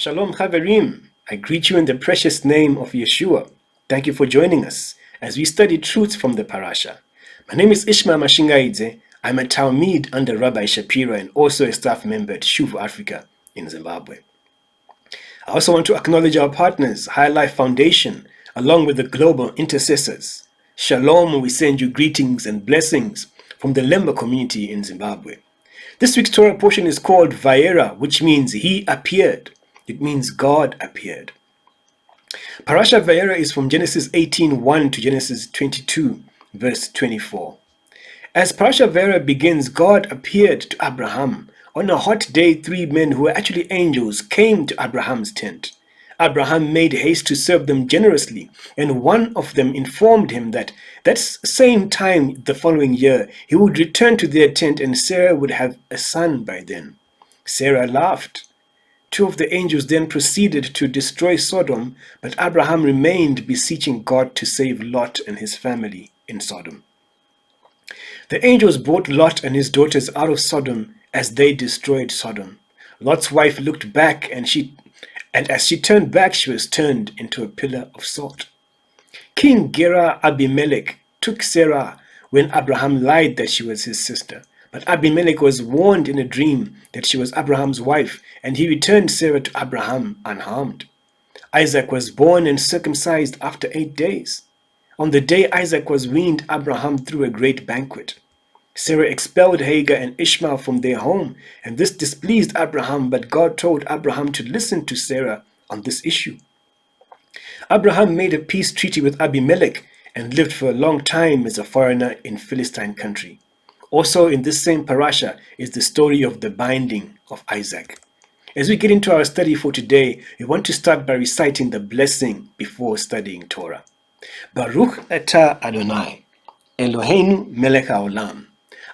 Shalom Chaverim. I greet you in the precious name of Yeshua. Thank you for joining us as we study truths from the Parasha. My name is Ishmael Siringwani. I'm a Talmid under Rabbi Shapira and also a staff member at Shuvu Africa in Zimbabwe. I also want to acknowledge our partners, High Life Foundation, along with the global intercessors. Shalom, we send you greetings and blessings from the Lemba community in Zimbabwe. This week's Torah portion is called Vayera, which means He appeared. It means God appeared. Parashat Vayera is from Genesis 18:1 to Genesis 22, verse 24. As Parashat Vayera begins, God appeared to Abraham. On a hot day, three men who were actually angels came to Abraham's tent. Abraham made haste to serve them generously, and one of them informed him that same time the following year he would return to their tent and Sarah would have a son by then. Sarah laughed. Two of the angels then proceeded to destroy Sodom, but Abraham remained beseeching God to save Lot and his family in Sodom. The angels brought Lot and his daughters out of Sodom as they destroyed Sodom. Lot's wife looked back, and as she turned back, she was turned into a pillar of salt. King Gera Abimelech took Sarah when Abraham lied that she was his sister. But Abimelech was warned in a dream that she was Abraham's wife, and he returned Sarah to Abraham unharmed. Isaac was born and circumcised after 8 days. On the day Isaac was weaned, Abraham threw a great banquet. Sarah expelled Hagar and Ishmael from their home, and this displeased Abraham, but God told Abraham to listen to Sarah on this issue. Abraham made a peace treaty with Abimelech and lived for a long time as a foreigner in Philistine country. Also in this same parasha is the story of the binding of Isaac. As we get into our study for today, we want to start by reciting the blessing before studying Torah. Baruch atah Adonai, Eloheinu melech haolam,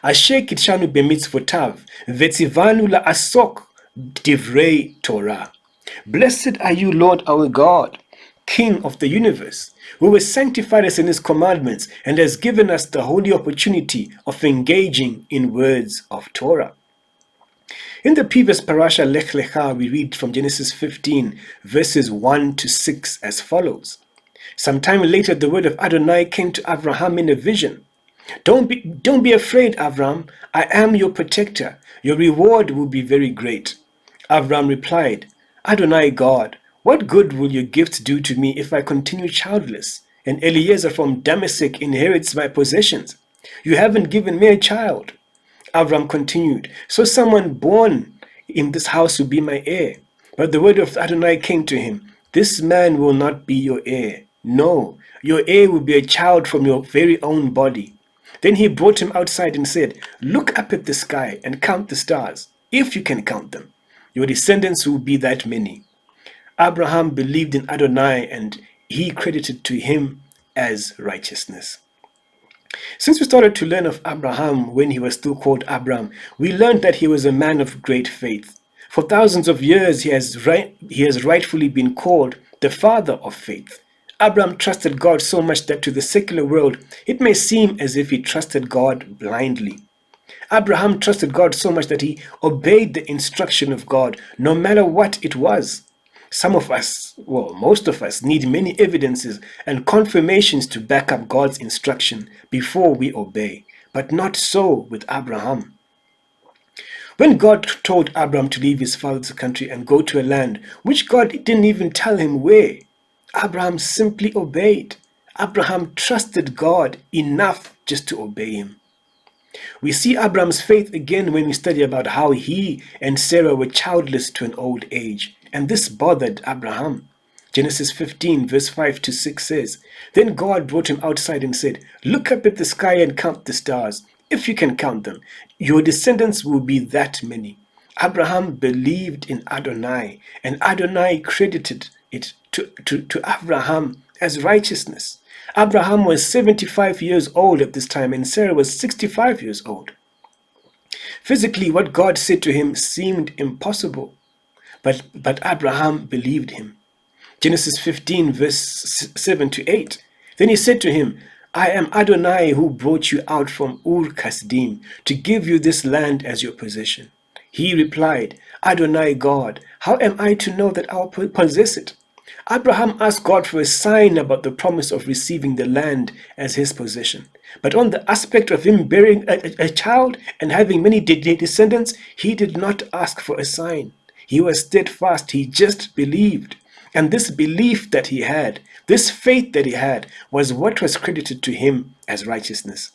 asher kitshanu b'mitzvotav, v'tzivanu la'asok divrei Torah. Blessed are you, Lord our God, King of the universe, who has sanctified us in his commandments and has given us the holy opportunity of engaging in words of Torah. In the previous parasha Lech Lecha, we read from Genesis 15, verses 1 to 6 as follows. Sometime later, the word of Adonai came to Abraham in a vision. Don't be afraid, Abraham. I am your protector. Your reward will be very great. Abraham replied, Adonai God, what good will your gift do to me if I continue childless, and Eliezer from Damascus inherits my possessions? You haven't given me a child. Avram continued, so someone born in this house will be my heir. But the word of Adonai came to him, this man will not be your heir. No, your heir will be a child from your very own body. Then he brought him outside and said, look up at the sky and count the stars, if you can count them. Your descendants will be that many. Abraham believed in Adonai, and he credited to him as righteousness. Since we started to learn of Abraham when he was still called Abram, we learned that he was a man of great faith. For thousands of years, he has rightfully been called the father of faith. Abram trusted God so much that to the secular world, it may seem as if he trusted God blindly. Abraham trusted God so much that he obeyed the instruction of God, no matter what it was. Some of us, well, most of us, need many evidences and confirmations to back up God's instruction before we obey, but not so with Abraham. When God told Abram to leave his father's country and go to a land which God didn't even tell him where, Abraham simply obeyed. Abraham trusted God enough just to obey him. We see Abraham's faith again when we study about how he and Sarah were childless to an old age, and this bothered Abraham. Genesis 15 verse 5 to 6 says, Then God brought him outside and said, Look up at the sky and count the stars. If you can count them, your descendants will be that many. Abraham believed in Adonai, and Adonai credited it to Abraham as righteousness. Abraham was 75 years old at this time, and Sarah was 65 years old. Physically, what God said to him seemed impossible, but Abraham believed him. Genesis 15, verse 7 to 8. Then he said to him, I am Adonai who brought you out from Ur Kasdim to give you this land as your possession. He replied, Adonai God, how am I to know that I'll possess it? Abraham asked God for a sign about the promise of receiving the land as his possession. But on the aspect of him bearing a child and having many descendants, he did not ask for a sign. He was steadfast, he just believed. And this belief that he had, this faith that he had, was what was credited to him as righteousness.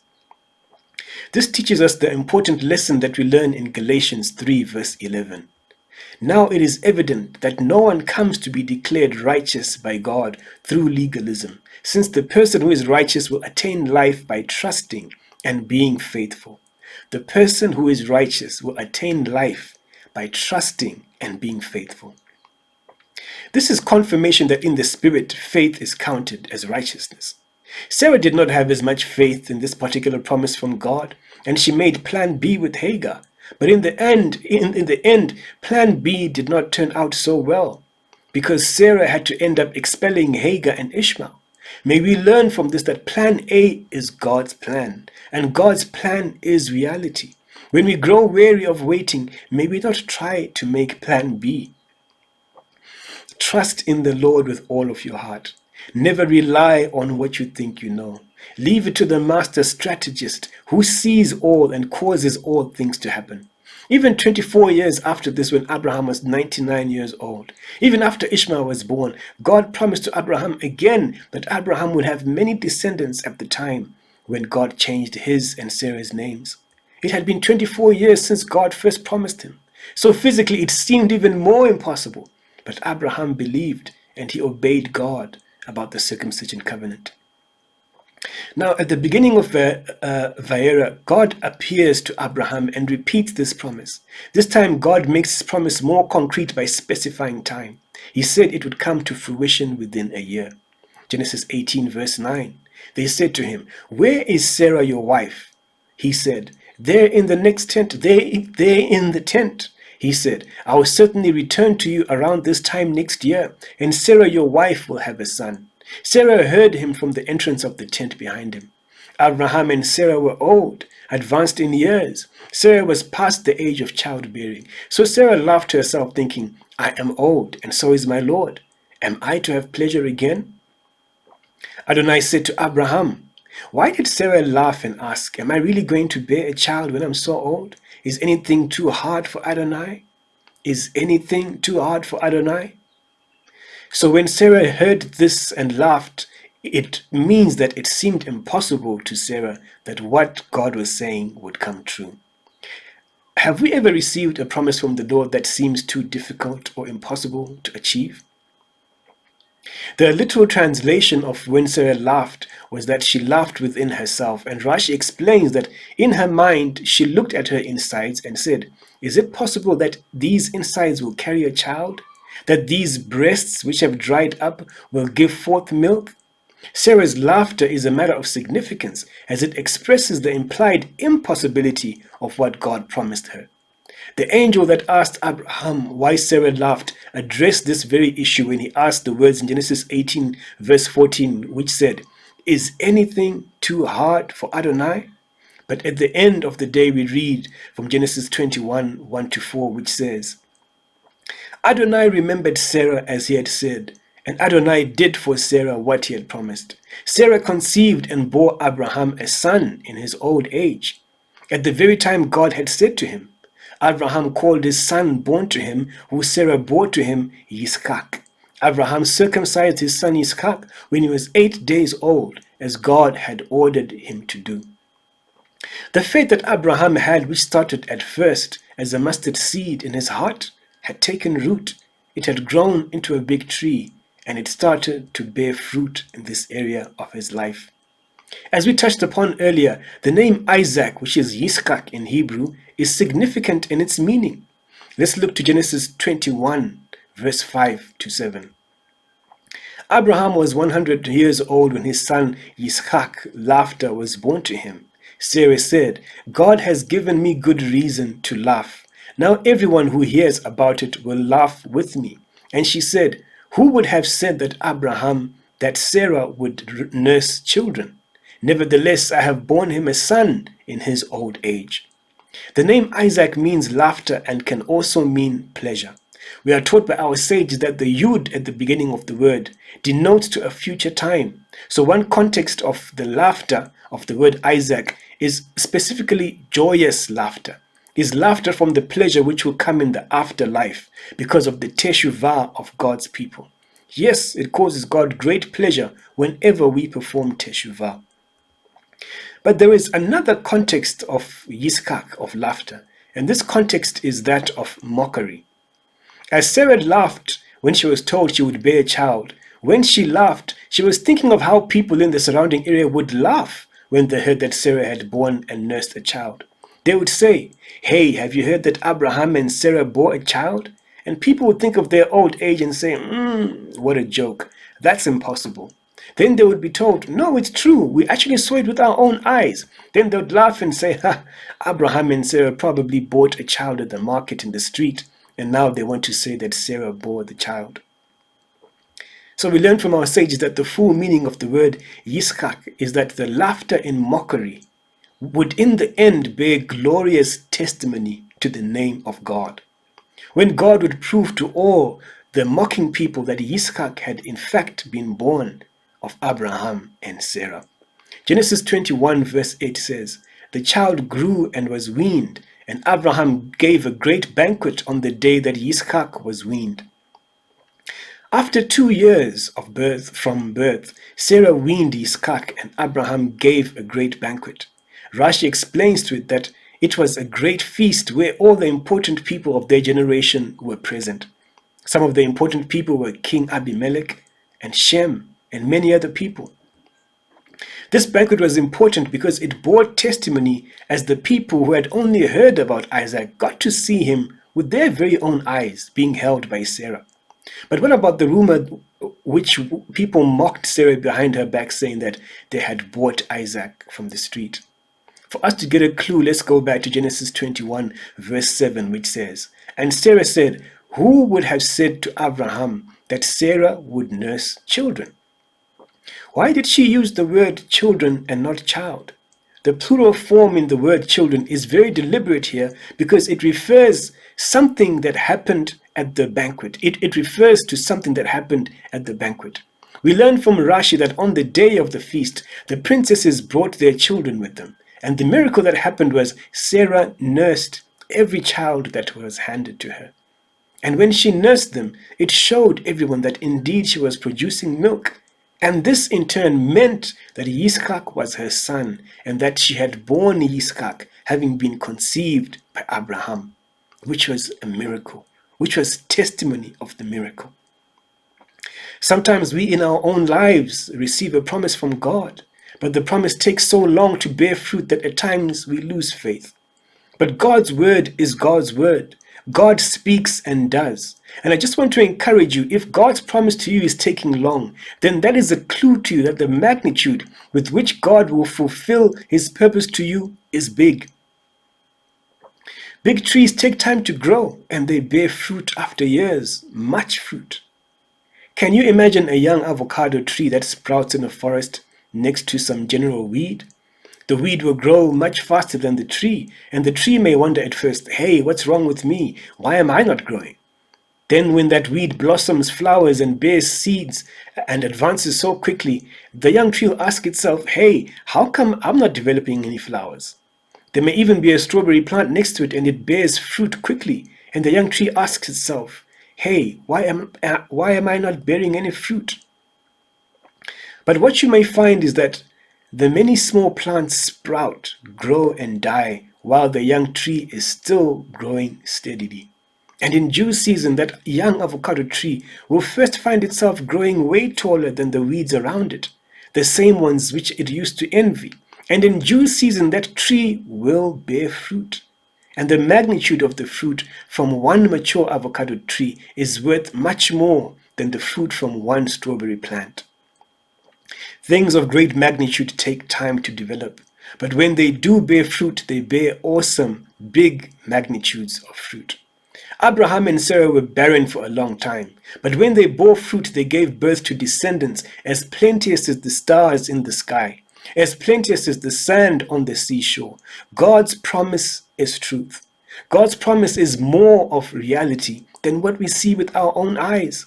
This teaches us the important lesson that we learn in Galatians 3 verse 11. Now it is evident that no one comes to be declared righteous by God through legalism, since the person who is righteous will attain life by trusting and being faithful. The person who is righteous will attain life by trusting and being faithful. This is confirmation that in the Spirit, faith is counted as righteousness. Sarah did not have as much faith in this particular promise from God, and she made plan B with Hagar. But in the end, plan B did not turn out so well, because Sarah had to end up expelling Hagar and Ishmael. May we learn from this that plan A is God's plan, and God's plan is reality. When we grow weary of waiting, may we not try to make plan B. Trust in the Lord with all of your heart. Never rely on what you think you know. Leave it to the master strategist who sees all and causes all things to happen. Even 24 years after this, when Abraham was 99 years old, even after Ishmael was born, God promised to Abraham again that Abraham would have many descendants at the time when God changed his and Sarah's names. It had been 24 years since God first promised him. So physically it seemed even more impossible. But Abraham believed and he obeyed God about the circumcision covenant. Now, at the beginning of Vayera, God appears to Abraham and repeats this promise. This time, God makes his promise more concrete by specifying time. He said it would come to fruition within a year. Genesis 18, verse 9. They said to him, "Where is Sarah, your wife?" He said, "There in the next tent, there in the tent." He said, "I will certainly return to you around this time next year, and Sarah your wife will have a son." Sarah heard him from the entrance of the tent behind him. Abraham and Sarah were old, advanced in years. Sarah was past the age of childbearing. So Sarah laughed to herself, thinking, "I am old, and so is my Lord. Am I to have pleasure again?" Adonai said to Abraham, "Why did Sarah laugh and ask, 'Am I really going to bear a child when I'm so old? Is anything too hard for Adonai?'" Is anything too hard for Adonai? So when Sarah heard this and laughed, it means that it seemed impossible to Sarah that what God was saying would come true. Have we ever received a promise from the Lord that seems too difficult or impossible to achieve? The literal translation of when Sarah laughed was that she laughed within herself, and Rashi explains that in her mind she looked at her insides and said, "Is it possible that these insides will carry a child? That these breasts which have dried up will give forth milk?" Sarah's laughter is a matter of significance as it expresses the implied impossibility of what God promised her. The angel that asked Abraham why Sarah laughed addressed this very issue when he asked the words in Genesis 18 verse 14, which said, "Is anything too hard for Adonai?" But at the end of the day we read from Genesis 21, 1-4, which says, "Adonai remembered Sarah as he had said, and Adonai did for Sarah what he had promised. Sarah conceived and bore Abraham a son in his old age, at the very time God had said to him. Abraham called his son born to him, who Sarah bore to him, Yitzchak. Abraham circumcised his son Yitzchak when he was 8 days old, as God had ordered him to do." The faith that Abraham had, which started at first as a mustard seed in his heart, had taken root. It had grown into a big tree, and it started to bear fruit in this area of his life. As we touched upon earlier, the name Isaac, which is Yitzchak in Hebrew, is significant in its meaning. Let's look to Genesis 21, verse 5-7. Abraham was 100 years old when his son Yitzchak, laughter, was born to him. Sarah said, "God has given me good reason to laugh. Now everyone who hears about it will laugh with me." And she said, "Who would have said that Sarah would nurse children? Nevertheless, I have borne him a son in his old age." The name Isaac means laughter and can also mean pleasure. We are taught by our sages that the yud at the beginning of the word denotes to a future time. So one context of the laughter of the word Isaac is specifically joyous laughter, is laughter from the pleasure which will come in the afterlife because of the teshuvah of God's people. Yes, it causes God great pleasure whenever we perform teshuvah. But there is another context of yiskak, of laughter, and this context is that of mockery. As Sarah laughed when she was told she would bear a child, when she laughed, she was thinking of how people in the surrounding area would laugh when they heard that Sarah had borne and nursed a child. They would say, "Hey, have you heard that Abraham and Sarah bore a child?" And people would think of their old age and say, what a joke. That's impossible. Then they would be told, "No, it's true. We actually saw it with our own eyes." Then they would laugh and say, "Ha, Abraham and Sarah probably bought a child at the market in the street, and now they want to say that Sarah bore the child." So we learn from our sages that the full meaning of the word yiskak is that the laughter in mockery would in the end bear glorious testimony to the name of God. When God would prove to all the mocking people that Yitzchak had in fact been born of Abraham and Sarah. Genesis 21 verse 8 says, "The child grew and was weaned, and Abraham gave a great banquet on the day that Yitzchak was weaned." After 2 years of from birth, Sarah weaned Yitzchak and Abraham gave a great banquet. Rashi explains to it that it was a great feast where all the important people of their generation were present. Some of the important people were King Abimelech and Shem and many other people. This banquet was important because it bore testimony as the people who had only heard about Isaac got to see him with their very own eyes being held by Sarah. But what about the rumor which people mocked Sarah behind her back, saying that they had bought Isaac from the street? For us to get a clue, let's go back to Genesis 21 verse 7, which says, "And Sarah said, 'Who would have said to Abraham that Sarah would nurse children?'" Why did she use the word children and not child? The plural form in the word children is very deliberate here because it refers something that happened at the banquet. It refers to something that happened at the banquet. We learn from Rashi that on the day of the feast, the princesses brought their children with them. And the miracle that happened was Sarah nursed every child that was handed to her. And when she nursed them, it showed everyone that indeed she was producing milk. And this in turn meant that Yitzchak was her son, and that she had borne Yitzchak, having been conceived by Abraham, which was a miracle, which was testimony of the miracle. Sometimes we in our own lives receive a promise from God, but the promise takes so long to bear fruit that at times we lose faith. But God's word is God's word. God speaks and does. And I just want to encourage you, if God's promise to you is taking long, then that is a clue to you that the magnitude with which God will fulfill his purpose to you is big. Big trees take time to grow, and they bear fruit after years, much fruit. Can you imagine a young avocado tree that sprouts in a forest next to some general weed? The weed will grow much faster than the tree, and the tree may wonder at first, "Hey, what's wrong with me? Why am I not growing?" Then when that weed blossoms, flowers, and bears seeds and advances so quickly, the young tree will ask itself, "Hey, how come I'm not developing any flowers?" There may even be a strawberry plant next to it and it bears fruit quickly, and the young tree asks itself, "Hey, why am I not bearing any fruit?" But what you may find is that the many small plants sprout, grow, and die while the young tree is still growing steadily. And in due season, that young avocado tree will first find itself growing way taller than the weeds around it, the same ones which it used to envy. And in due season, that tree will bear fruit. And the magnitude of the fruit from one mature avocado tree is worth much more than the fruit from one strawberry plant. Things of great magnitude take time to develop, but when they do bear fruit, they bear awesome, big magnitudes of fruit. Abraham and Sarah were barren for a long time, but when they bore fruit, they gave birth to descendants as plenteous as the stars in the sky. As plenteous as the sand on the seashore, God's promise is truth. God's promise is more of reality than what we see with our own eyes.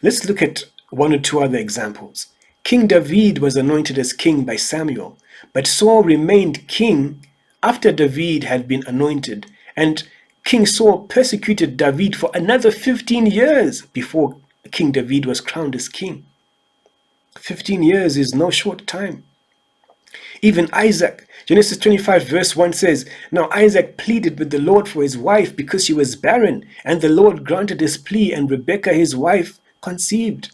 Let's look at one or two other examples. King David was anointed as king by Samuel, but Saul remained king after David had been anointed, and King Saul persecuted David for another 15 years before King David was crowned as king. 15 years is no short time. Even Isaac, Genesis 25 verse 1 says, "Now Isaac pleaded with the Lord for his wife because she was barren, and the Lord granted his plea, and Rebekah his wife conceived."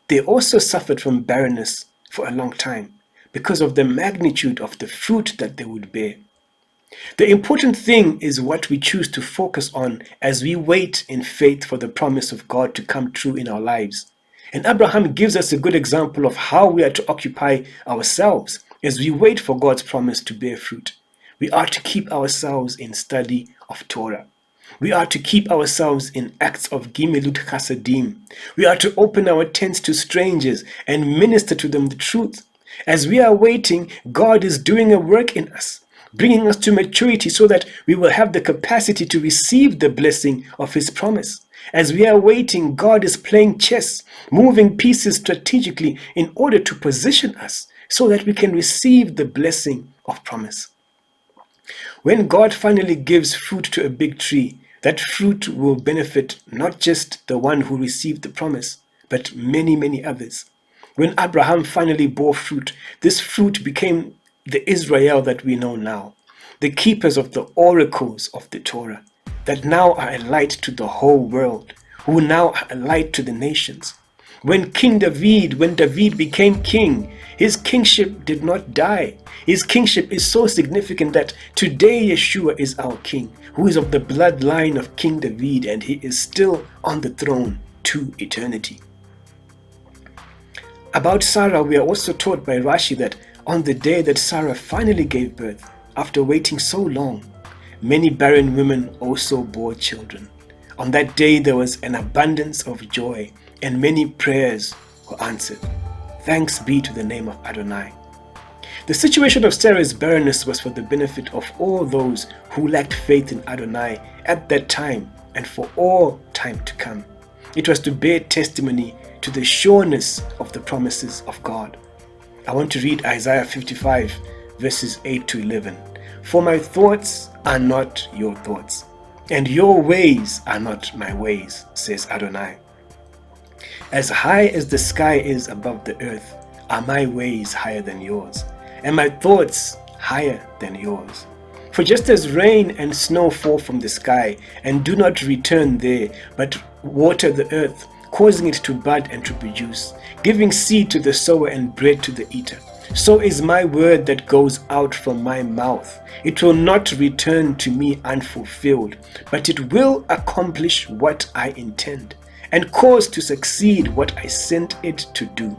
They also suffered from barrenness for a long time because of the magnitude of the fruit that they would bear. The important thing is what we choose to focus on as we wait in faith for the promise of God to come true in our lives. And Abraham gives us a good example of how we are to occupy ourselves as we wait for God's promise to bear fruit. We are to keep ourselves in study of Torah. We are to keep ourselves in acts of Gimilut Chasadim. We are to open our tents to strangers and minister to them the truth. As we are waiting, God is doing a work in us, bringing us to maturity so that we will have the capacity to receive the blessing of His promise. As we are waiting, God is playing chess, moving pieces strategically in order to position us so that we can receive the blessing of promise. When God finally gives fruit to a big tree, that fruit will benefit not just the one who received the promise, but many, many others. When Abraham finally bore fruit, this fruit became the Israel that we know now, the keepers of the oracles of the Torah, that now are a light to the whole world, who now are a light to the nations. When David became king, his kingship did not die. His kingship is so significant that today Yeshua is our king, who is of the bloodline of King David, and he is still on the throne to eternity. About Sarah, we are also taught by Rashi that on the day that Sarah finally gave birth, after waiting so long, many barren women also bore children. On that day there was an abundance of joy, and many prayers were answered. Thanks be to the name of Adonai. The situation of Sarah's barrenness was for the benefit of all those who lacked faith in Adonai at that time and for all time to come. It was to bear testimony to the sureness of the promises of God. I want to read Isaiah 55 verses 8 to 11. "For my thoughts are not your thoughts, and your ways are not my ways, says Adonai. As high as the sky is above the earth are my ways higher than yours, and my thoughts higher than yours. For just as rain and snow fall from the sky and do not return there, but water the earth, causing it to bud and to produce, giving seed to the sower and bread to the eater, so is my word that goes out from my mouth. It will not return to me unfulfilled, but it will accomplish what I intend and cause to succeed what I sent it to do."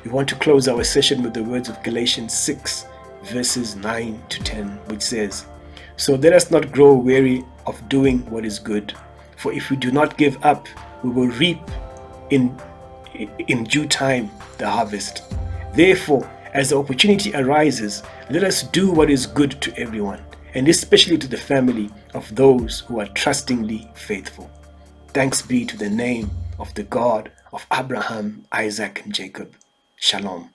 We want to close our session with the words of Galatians 6 verses 9 to 10, which says, "So let us not grow weary of doing what is good, for if we do not give up, we will reap in due time the harvest. Therefore, as the opportunity arises, let us do what is good to everyone, and especially to the family of those who are trustingly faithful. Thanks be to the name of the God of Abraham, Isaac, and Jacob. Shalom."